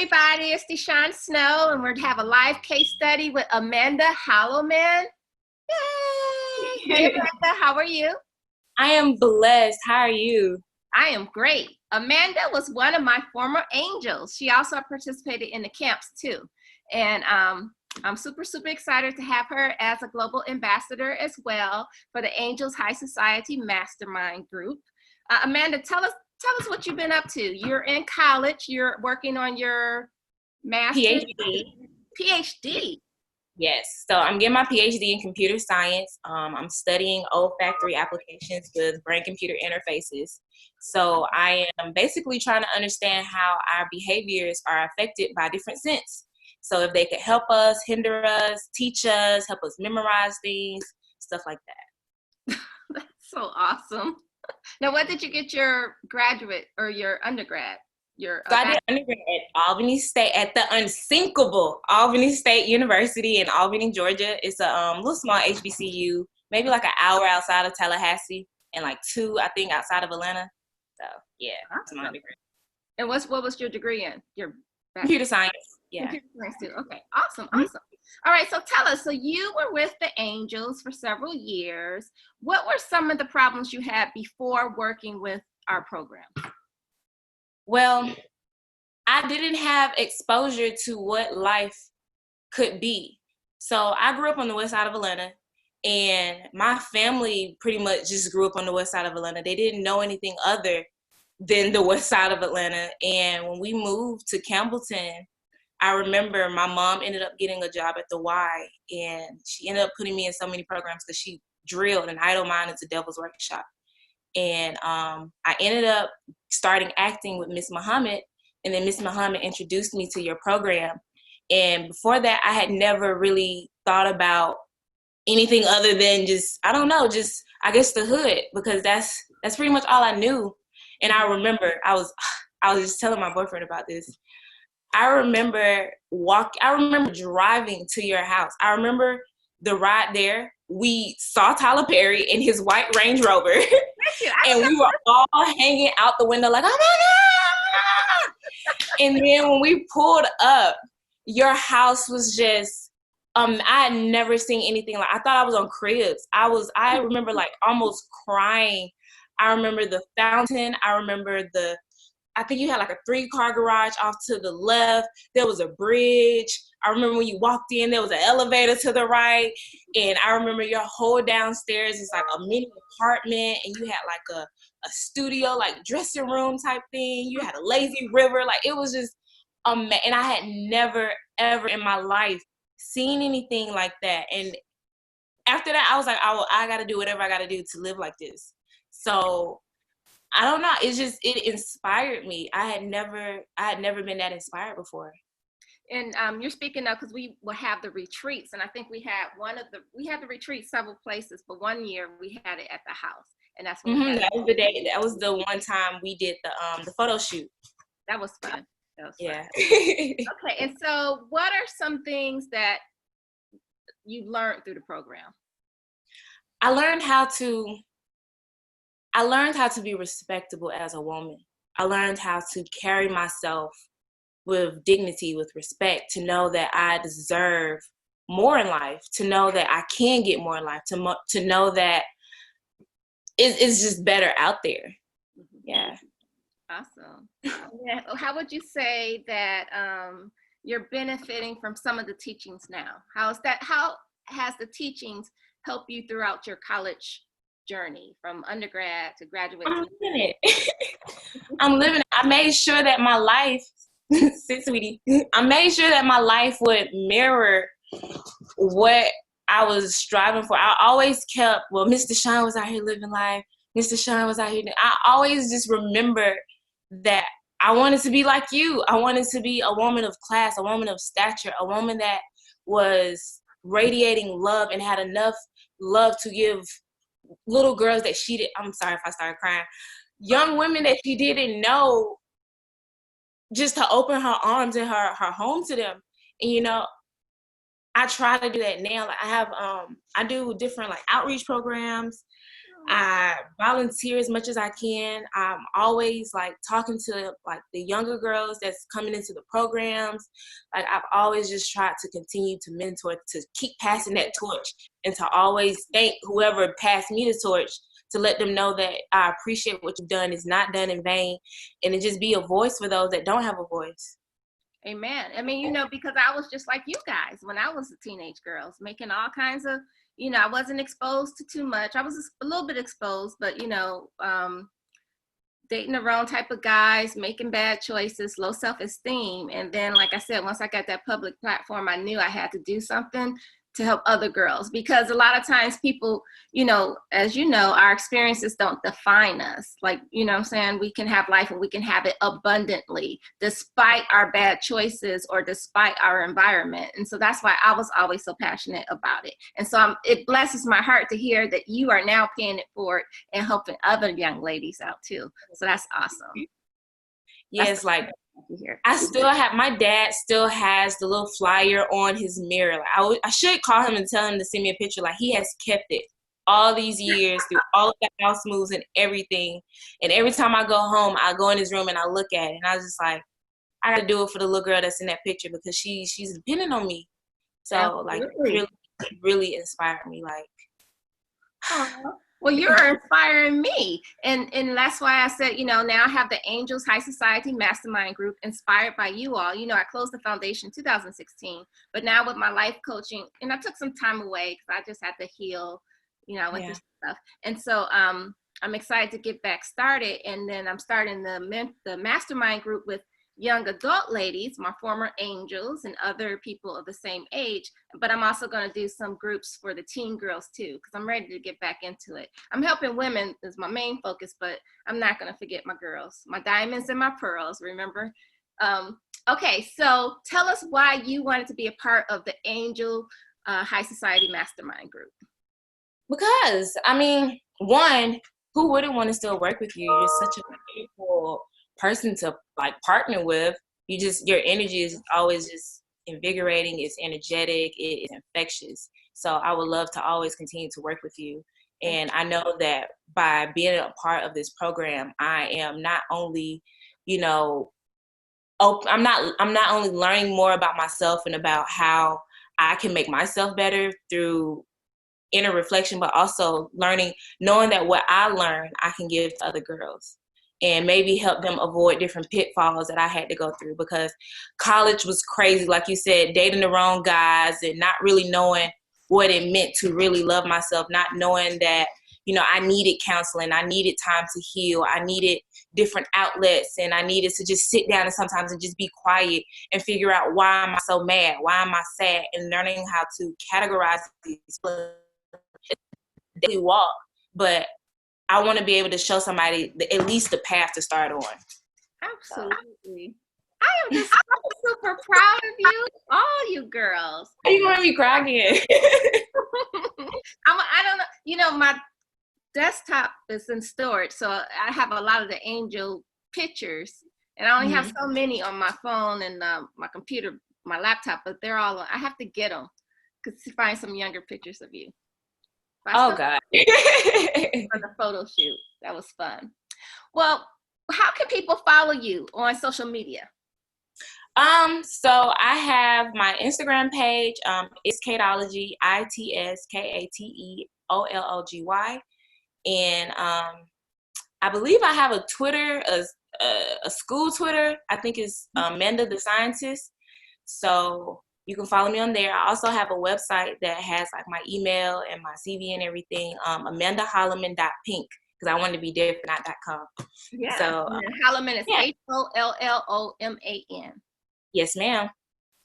everybody. It's DeShawn Snow, and we're to have a live case study with Amanda Holloman. Yay! Hey, Amanda, how are you? I am blessed. How are you? I am great. Amanda was one of my former angels. She also participated in the camps too. And I'm super excited to have her as a global ambassador as well for the Angels High Society Mastermind group. Amanda, tell us what you've been up to. You're in college. You're working on your master's PhD. Yes. So I'm getting my PhD in computer science. I'm studying olfactory applications with brain-computer interfaces. So I am basically trying to understand how our behaviors are affected by different scents. So if they could help us, hinder us, teach us, help us memorize things, stuff like that. That's so awesome. Now, what did you get your graduate or your undergrad? So I did undergrad at Albany State, at the unsinkable Albany State University in Albany, Georgia. It's a little small HBCU, maybe like an hour outside of Tallahassee and like 2, I think, outside of Atlanta. So yeah, that's my undergrad. And what was your degree in? Your computer science. Yeah. Computer science too. Okay, awesome. All right, so tell us. So you were with the Angels for several years. What were some of the problems you had before working with our program? Well, I didn't have exposure to what life could be. So I grew up on the west side of Atlanta, and my family pretty much just grew up on the west side of Atlanta. They didn't know anything other than the west side of Atlanta. And when we moved to Campbellton, I remember my mom ended up getting a job at the Y, and she ended up putting me in so many programs because she drilled an idle mind into Devil's Workshop. And I ended up starting acting with Miss Muhammad, and then Miss Muhammad introduced me to your program. And before that, I had never really thought about anything other than just, I don't know, just, I guess, the hood, because that's pretty much all I knew. And I remember, I was just telling my boyfriend about this. I remember driving to your house. I remember the ride there. We saw Tyler Perry in his white Range Rover, and we were all hanging out the window like, oh my God! And then when we pulled up, your house was just, I had never seen anything like, I thought I was on Cribs. I remember like almost crying. I remember the fountain. I remember I think you had like a 3-car garage off to the left. There was a bridge. I remember when you walked in, there was an elevator to the right. And I remember your whole downstairs is like a mini apartment, and you had like a studio, like dressing room type thing. You had a lazy river. Like it was just, and I had never, ever in my life seen anything like that. And after that, I was like, I got to do whatever I got to do to live like this. So I don't know. It inspired me. I had never been that inspired before. And you're speaking of, because we will have the retreats, and I think we had the retreat several places, but one year we had it at the house, and that's when that was the day. That was the one time we did the photo shoot. That was fun. Yeah. Okay, and so what are some things that you learned through the program? I learned how to be respectable as a woman. I learned how to carry myself with dignity, with respect, to know that I deserve more in life, to know that I can get more in life, to know that it's just better out there. Yeah. Awesome. Yeah. How would you say that you're benefiting from some of the teachings now? How has the teachings helped you throughout your college journey from undergrad to graduate? I'm living it. I'm living it. I made sure that my life, sit, sweetie. I made sure that my life would mirror what I was striving for. I always kept, well, Mr. DeShawn was out here living life. Mr. DeShawn was out here. I always just remember that I wanted to be like you. I wanted to be a woman of class, a woman of stature, a woman that was radiating love and had enough love to give little girls that she did. I'm sorry if I started crying. Young women that she didn't know, just to open her arms and her home to them. And you know, I try to do that now. Like I do different like outreach programs. I volunteer as much as I can. I'm always like talking to like the younger girls that's coming into the programs. Like I've always just tried to continue to mentor, to keep passing that torch, and to always thank whoever passed me the torch, to let them know that I appreciate what you've done. It's not done in vain, and to just be a voice for those that don't have a voice. Amen. I mean, because I was just like you guys when I was a teenage girl, making all kinds of, I wasn't exposed to too much. I was a little bit exposed, but, dating the wrong type of guys, making bad choices, low self-esteem. And then, like I said, once I got that public platform, I knew I had to do something to help other girls, because a lot of times people, as our experiences don't define us. Like, what I'm saying, we can have life and we can have it abundantly despite our bad choices or despite our environment. And so that's why I was always so passionate about it. And so it blesses my heart to hear that you are now paying it forward and helping other young ladies out too. So that's awesome. Yes, like I still have, my dad still has the little flyer on his mirror. Like I should call him and tell him to send me a picture. Like he has kept it all these years through all of the house moves and everything. And every time I go home, I go in his room and I look at it, and I was just like, I gotta do it for the little girl that's in that picture, because she's depending on me. So Absolutely. like really inspired me. Like, well, you're inspiring me. And that's why I said, now I have the Angels High Society Mastermind group inspired by you all. I closed the foundation 2016, but now with my life coaching, and I took some time away because I just had to heal, I went through stuff. And so I'm excited to get back started. And then I'm starting the mastermind group with young adult ladies, my former angels, and other people of the same age. But I'm also going to do some groups for the teen girls too, because I'm ready to get back into it. I'm helping women is my main focus, but I'm not going to forget my girls, my diamonds and my pearls, remember? Okay, so tell us why you wanted to be a part of the Angel High Society Mastermind group. Because, I mean, one, who wouldn't want to still work with you? You're such a beautiful person to like partner with. Your energy is always just invigorating, it's energetic, it's infectious. So I would love to always continue to work with you. And I know that by being a part of this program, I am not only, I'm not only learning more about myself and about how I can make myself better through inner reflection, but also knowing that what I learned, I can give to other girls and maybe help them avoid different pitfalls that I had to go through, because college was crazy. Like you said, dating the wrong guys and not really knowing what it meant to really love myself, not knowing that, I needed counseling, I needed time to heal, I needed different outlets, and I needed to just sit down and sometimes and just be quiet and figure out, why am I so mad? Why am I sad? And learning how to categorize these daily walk. But I want to be able to show somebody at least the path to start on. Absolutely. I am just so super proud of you, all you girls. Are you going to be crying again? I don't know. My desktop is in storage, so I have a lot of the angel pictures, and I only have so many on my phone and my computer, my laptop, but they're all, I have to get them to find some younger pictures of you. Oh, God. For the photo shoot. That was fun. Well, how can people follow you on social media? So I have my Instagram page. It's Kateology, ITSKATEOLLOGY. And I believe I have a Twitter, a school Twitter. I think it's Amanda the Scientist. So you can follow me on there. I also have a website that has like my email and my CV and everything. AmandaHolloman.pink, because I wanted to be different, not .com. Yeah. So Holloman is HOLLOMAN. Yes, ma'am.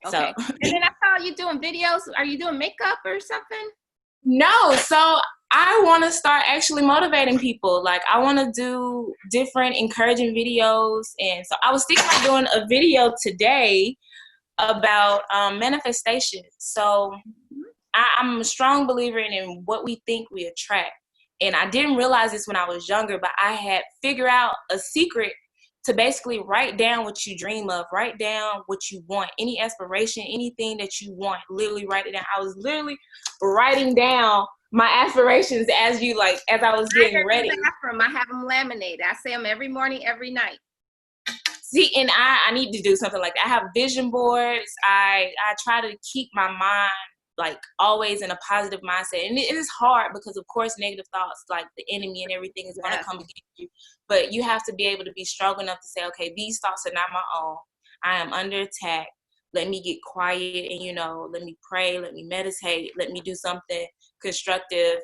Okay. So. And then I saw you doing videos. Are you doing makeup or something? No. So I want to start actually motivating people. Like, I want to do different encouraging videos. And so I was thinking about doing a video today about manifestation. So I'm a strong believer in what we think we attract. And I didn't realize this when I was younger, but I had figured out a secret to basically write down what you dream of, write down what you want, any aspiration, anything that you want, literally write it down. I was literally writing down my aspirations as I was getting ready. I have them laminated. I say them every morning, every night. See, and I need to do something like that. I have vision boards. I try to keep my mind like always in a positive mindset. And it is hard because, of course, negative thoughts, like the enemy and everything is going to come against you. But you have to be able to be strong enough to say, okay, these thoughts are not my own. I am under attack. Let me get quiet and, let me pray, let me meditate, let me do something constructive.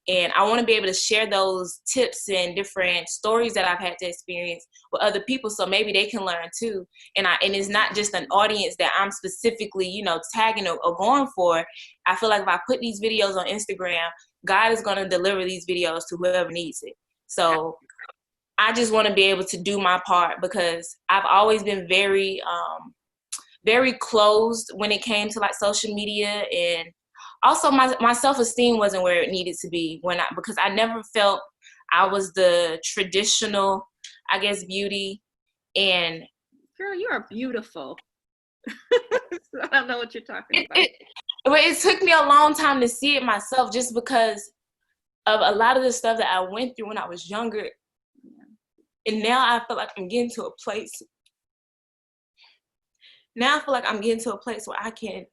And I want to be able to share those tips and different stories that I've had to experience with other people so maybe they can learn too. And it's not just an audience that I'm specifically, tagging or going for. I feel like if I put these videos on Instagram, God is going to deliver these videos to whoever needs it. So I just want to be able to do my part because I've always been very, very closed when it came to like social media, and also my self-esteem wasn't where it needed to be because I never felt I was the traditional, I guess, beauty. And girl, you are beautiful. I don't know what you're talking about. It took me a long time to see it myself just because of a lot of the stuff that I went through when I was younger. And now I feel like I'm getting to a place. Now I feel like I'm getting to a place where I can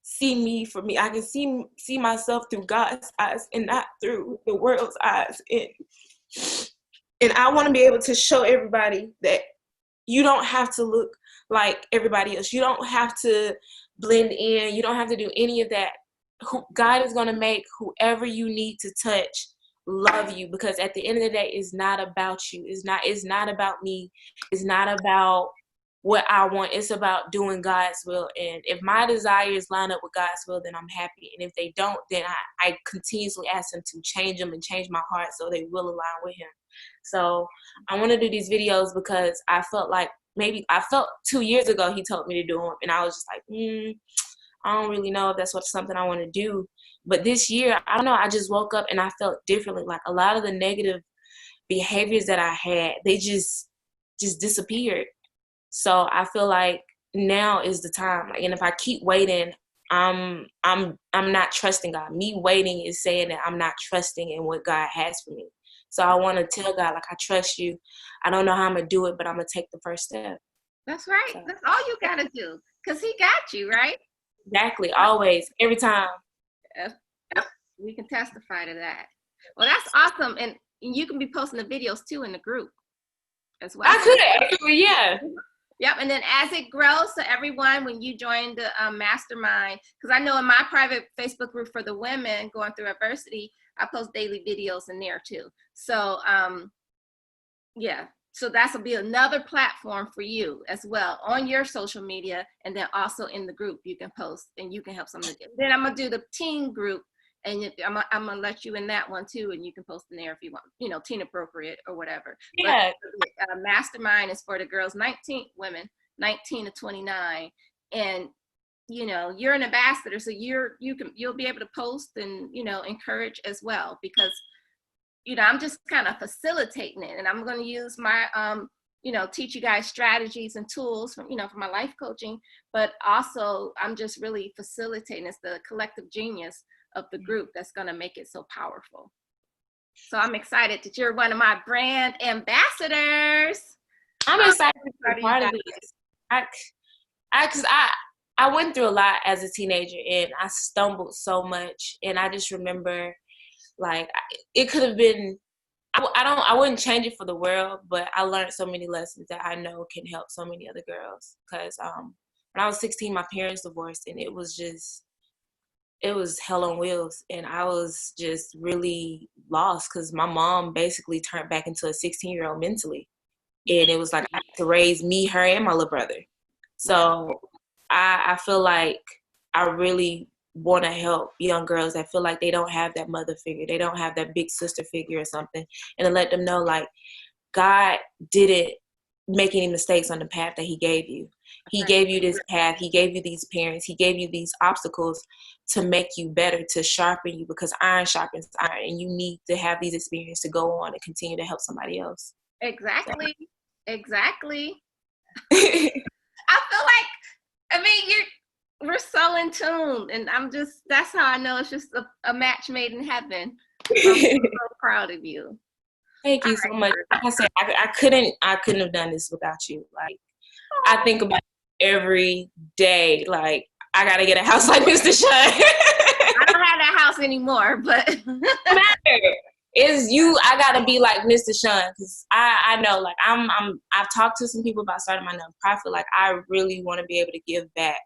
see me for me. I can see myself through God's eyes and not through the world's eyes. And I want to be able to show everybody that you don't have to look like everybody else. You don't have to blend in. You don't have to do any of that. God is going to make whoever you need to touch love you, because at the end of the day, it's not about you. It's not about me. It's not about what I want. It's about doing God's will. And if my desires line up with God's will, then I'm happy. And if they don't, then I continuously ask him to change them and change my heart so they will align with him. So I want to do these videos because I felt 2 years ago he told me to do them, and I was just like, I don't really know if that's something I want to do. But this year, I don't know, I just woke up and I felt differently. Like a lot of the negative behaviors that I had, they just disappeared. So I feel like now is the time. And if I keep waiting, I'm not trusting God. Me waiting is saying that I'm not trusting in what God has for me. So I want to tell God, like, I trust you. I don't know how I'm going to do it, but I'm going to take the first step. That's right. So. That's all you got to do, because he got you, right? Exactly. Always. Every time. We can testify to that. Well, that's awesome. And you can be posting the videos, too, in the group as well. I could, actually, yeah. Yep, and then as it grows, so everyone, when you join the Mastermind, because I know in my private Facebook group for the women going through adversity, I post daily videos in there too. So, yeah, so that's will be another platform for you as well on your social media, and then also in the group you can post and you can help someone. Then I'm gonna do the teen group, and I'm gonna let you in that one too, and you can post in there if you want, teen appropriate or whatever. Yeah. But Mastermind is for the girls, 19 to 29, and you're an ambassador, so you'll be able to post and encourage as well, because I'm just kind of facilitating it, and I'm going to use my teach you guys strategies and tools from from my life coaching, but also I'm just really facilitating. It's the collective genius of the group that's going to make it so powerful. So I'm excited that you're one of my brand ambassadors. I'm excited to be part of this. Because I went through a lot as a teenager, and I stumbled so much. And I just remember, like, it could have been, I wouldn't change it for the world, but I learned so many lessons that I know can help so many other girls. Because when I was 16, my parents divorced, and it was hell on wheels, and I was just really lost because my mom basically turned back into a 16-year-old mentally, and it was like I had to raise me, her, and my little brother. So I feel like I really want to help young girls that feel like they don't have that mother figure, they don't have that big sister figure or something, and to let them know, like, God didn't make any mistakes on the path that he gave you. He gave you this path. He gave you these parents. He gave you these obstacles to make you better, to sharpen you, because iron sharpens iron, and you need to have these experiences to go on and continue to help somebody else. Exactly. Exactly. I feel like, I mean, we're so in tune, and that's how I know it's just a match made in heaven. So I'm so proud of you. Thank you so much. Like I said, I couldn't have done this without you. Like, I think about it every day. Like, I gotta get a house like Mr. DeShawn. I don't have that house anymore, but it's you. I gotta be like Mr. DeShawn, because I know, like, I've talked to some people about starting my nonprofit. Like, I really want to be able to give back.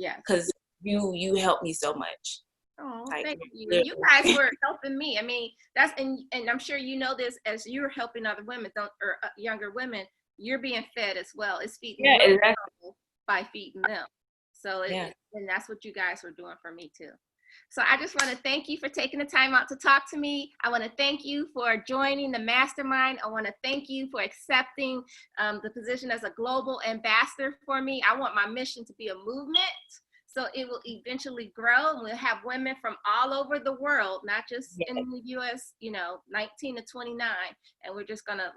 Yeah, because you helped me so much. oh, Like, thank you. You guys were helping me. I mean, and I'm sure you know this, as you're helping other women, younger women, you're being fed as well. It's feeding exactly. by feeding them. So and that's what you guys were doing for me too. So I just want to thank you for taking the time out to talk to me. I want to thank you for joining the Mastermind. I want to thank you for accepting the position as a global ambassador for me. I want my mission to be a movement, so it will eventually grow, and we'll have women from all over the world, not just in the US, 19 to 29. And we're just gonna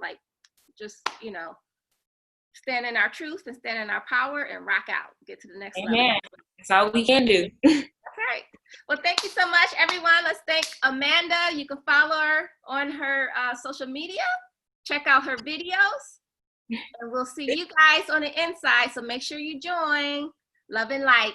stand in our truth and stand in our power and rock out, get to the next level. That's all we can do. That's right. Well, thank you so much, everyone. Let's thank Amanda. You can follow her on her social media. Check out her videos. And we'll see you guys on the inside. So make sure you join. Love and light.